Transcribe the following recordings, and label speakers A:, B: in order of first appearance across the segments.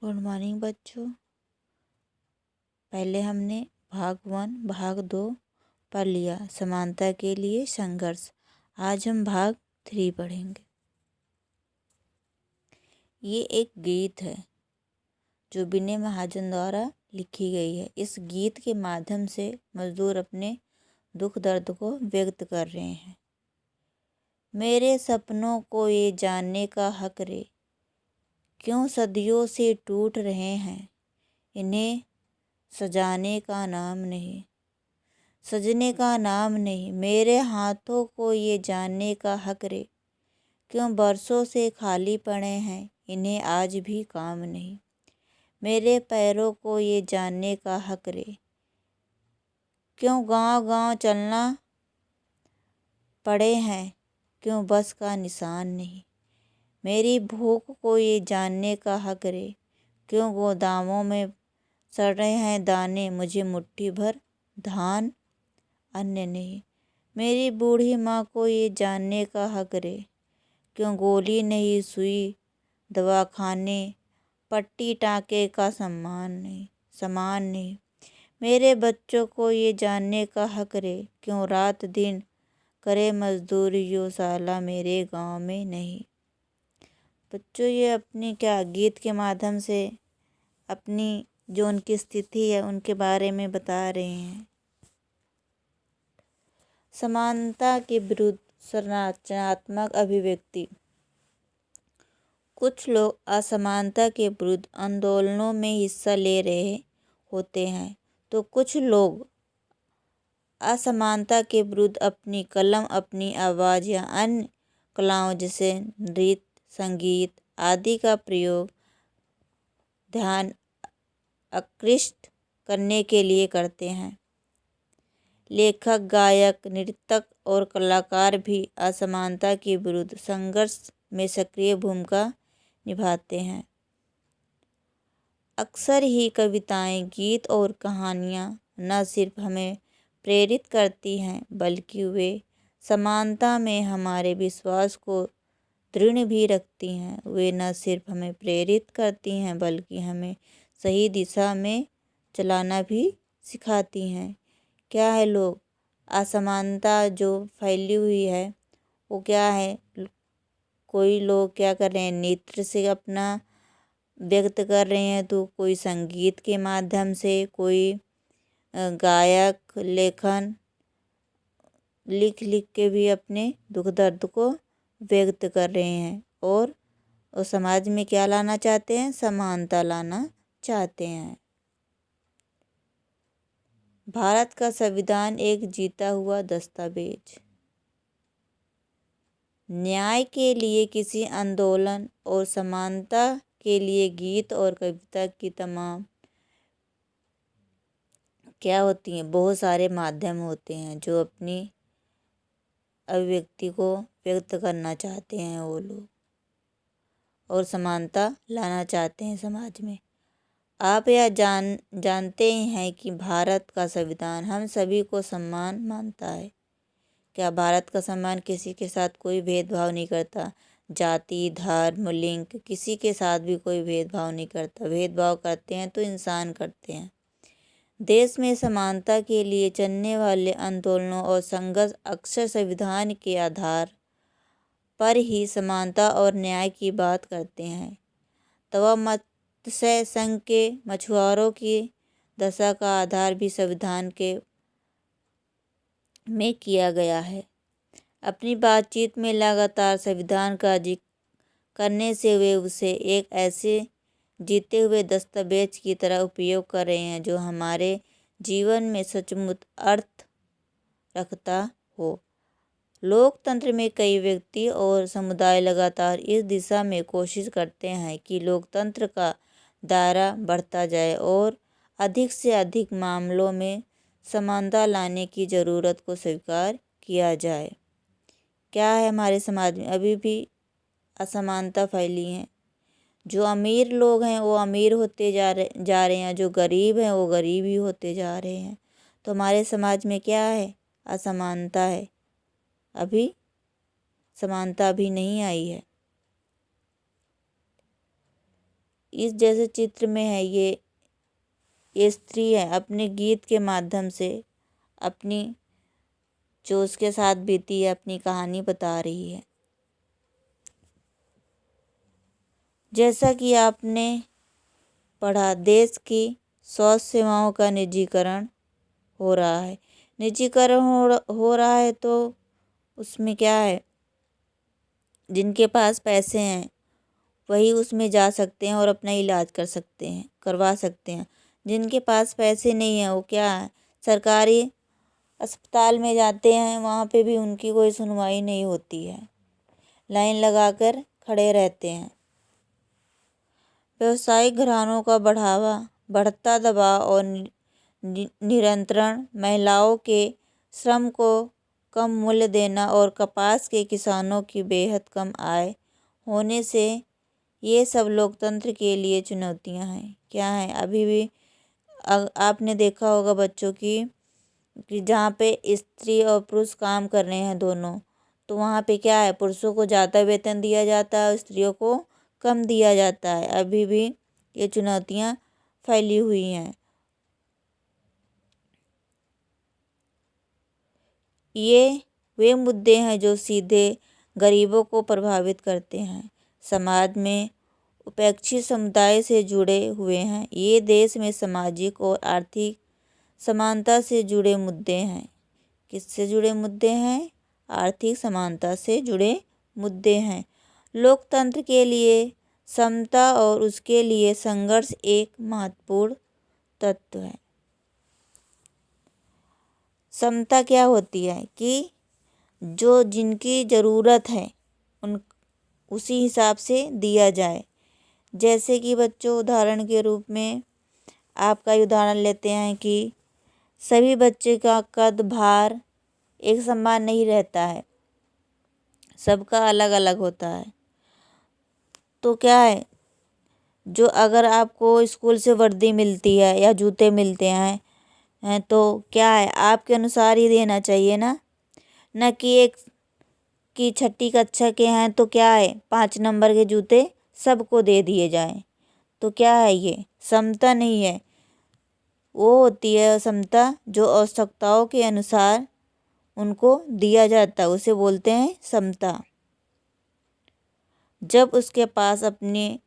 A: Good morning बच्चों। पहले हमने भाग 1 भाग 2 पढ़ लिया, समानता के लिए संघर्ष। आज हम भाग 3 पढ़ेंगे। ये एक गीत है जो विनय महाजन द्वारा लिखी गई है। इस गीत के माध्यम से मजदूर अपने दुख दर्द को व्यक्त कर रहे हैं। मेरे सपनों को ये जानने का हक रे, क्यों सदियों से टूट रहे हैं। इन्हें सजाने का नाम नहीं, सजने का नाम नहीं। मेरे हाथों को ये जानने का हक रे, क्यों बरसों से खाली पड़े हैं। इन्हें आज भी काम नहीं। मेरे पैरों को ये जानने का हक रे, क्यों गांव गांव चलना पड़े हैं। क्यों बस का निशान नहीं। मेरी भूख को ये जानने का हक रे, क्यों गोदामों में सड़ रहे हैं दाने। मुझे मुट्ठी भर धान अन्य नहीं। मेरी बूढ़ी माँ को ये जानने का हक रे, क्यों गोली नहीं सुई दवाखाने पट्टी टाँके का सामान नहीं। मेरे बच्चों को ये जानने का हक रे, क्यों रात दिन करे मजदूरी यो साला मेरे गांव में नहीं। बच्चों, ये अपनी गीत के माध्यम से अपनी जो उनकी स्थिति है उनके बारे में बता रहे हैं। समानता के विरुद्ध संरचनात्मक अभिव्यक्ति। कुछ लोग असमानता के विरुद्ध आंदोलनों में हिस्सा ले रहे होते हैं, तो कुछ लोग असमानता के विरुद्ध अपनी कलम, अपनी आवाज़ या अन्य कलाओं जैसे नृत्य, संगीत आदि का प्रयोग ध्यान आकृष्ट करने के लिए करते हैं। लेखक, गायक, नर्तक और कलाकार भी असमानता के विरुद्ध संघर्ष में सक्रिय भूमिका निभाते हैं। अक्सर ही कविताएं, गीत और कहानियां न सिर्फ हमें प्रेरित करती हैं, बल्कि वे समानता में हमारे विश्वास को दृढ़ भी रखती हैं। वे न सिर्फ हमें प्रेरित करती हैं, बल्कि हमें सही दिशा में चलाना भी सिखाती हैं। क्या है लोग, असमानता जो फैली हुई है वो क्या है। कोई लोग क्या कर रहे हैं, नृत्य से अपना व्यक्त कर रहे हैं, तो कोई संगीत के माध्यम से, कोई गायक लेखन लिख के भी अपने दुख दर्द को व्यक्त कर रहे हैं। और समाज में क्या लाना चाहते हैं, समानता लाना चाहते हैं। भारत का संविधान एक जीता हुआ दस्तावेज। न्याय के लिए किसी आंदोलन और समानता के लिए गीत और कविता की तमाम क्या होती हैं, बहुत सारे माध्यम होते हैं जो अपनी अभिव्यक्ति को व्यक्त करना चाहते हैं वो लोग, और समानता लाना चाहते हैं समाज में। आप यह जानते हैं कि भारत का संविधान हम सभी को समान मानता है। क्या भारत का संविधान किसी के साथ कोई भेदभाव नहीं करता। जाति, धर्म, लिंग, किसी के साथ भी कोई भेदभाव नहीं करता। भेदभाव करते हैं तो इंसान करते हैं। देश में समानता के लिए चलने वाले आंदोलनों और संघर्ष अक्सर संविधान के आधार पर ही समानता और न्याय की बात करते हैं। तवा मत्स्य संघ के मछुआरों की दशा का आधार भी संविधान के में किया गया है। अपनी बातचीत में लगातार संविधान का जिक्र करने से वे उसे एक ऐसे जीते हुए दस्तावेज की तरह उपयोग कर रहे हैं जो हमारे जीवन में सचमुच अर्थ रखता हो। लोकतंत्र में कई व्यक्ति और समुदाय लगातार इस दिशा में कोशिश करते हैं कि लोकतंत्र का दायरा बढ़ता जाए और अधिक से अधिक मामलों में समानता लाने की ज़रूरत को स्वीकार किया जाए। क्या है, हमारे समाज में अभी भी असमानता फैली है। जो अमीर लोग हैं वो अमीर होते जा रहे हैं, जो गरीब हैं वो गरीब ही होते जा रहे हैं। तो हमारे समाज में क्या है, असमानता है। अभी समानता अभी नहीं आई है। इस जैसे चित्र में है ये स्त्री है, अपने गीत के माध्यम से अपनी जो उसके साथ बीती है अपनी कहानी बता रही है। जैसा कि आपने पढ़ा, देश की स्वास्थ्य सेवाओं का निजीकरण हो रहा है। निजीकरण हो रहा है तो उसमें क्या है, जिनके पास पैसे हैं वही उसमें जा सकते हैं और अपना इलाज करवा सकते हैं। जिनके पास पैसे नहीं हैं वो क्या है, सरकारी अस्पताल में जाते हैं, वहाँ पे भी उनकी कोई सुनवाई नहीं होती है, लाइन लगाकर खड़े रहते हैं। व्यवसायिक घरानों का बढ़ता दबाव और नियंत्रण, महिलाओं के श्रम को कम मूल्य देना और कपास के किसानों की बेहद कम आय होने से ये सब लोकतंत्र के लिए चुनौतियां हैं। क्या है, अभी भी आपने देखा होगा बच्चों कि जहाँ पे स्त्री और पुरुष काम कर रहे हैं दोनों, तो वहाँ पे क्या है, पुरुषों को ज़्यादा वेतन दिया जाता है और स्त्रियों को कम दिया जाता है। अभी भी ये चुनौतियाँ फैली हुई हैं। ये वे मुद्दे हैं जो सीधे गरीबों को प्रभावित करते हैं, समाज में उपेक्षित समुदाय से जुड़े हुए हैं। ये देश में सामाजिक और आर्थिक समानता से जुड़े मुद्दे हैं। किससे जुड़े मुद्दे हैं? आर्थिक समानता से जुड़े मुद्दे हैं। लोकतंत्र के लिए समता और उसके लिए संघर्ष एक महत्वपूर्ण तत्व है। समता क्या होती है कि जो जिनकी ज़रूरत है उन उसी हिसाब से दिया जाए। जैसे कि बच्चों, उदाहरण के रूप में आपका उदाहरण लेते हैं कि सभी बच्चे का कद भार एक समान नहीं रहता है, सबका अलग अलग होता है। तो क्या है, जो अगर आपको स्कूल से वर्दी मिलती है या जूते मिलते हैं तो क्या है, आपके अनुसार ही देना चाहिए ना कि एक की छठी कक्षा के हैं तो क्या है 5 नंबर के जूते सबको दे दिए जाएं। तो क्या है, ये समता नहीं है। वो होती है समता जो आवश्यकताओं के अनुसार उनको दिया जाता है, उसे बोलते हैं समता। जब उसके पास अपने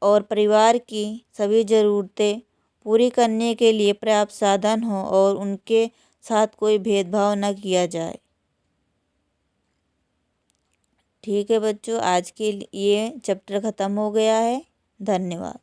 A: और परिवार की सभी ज़रूरतें पूरी करने के लिए पर्याप्त साधन हो और उनके साथ कोई भेदभाव न किया जाए। ठीक है बच्चों, आज के लिए चैप्टर ख़त्म हो गया है। धन्यवाद।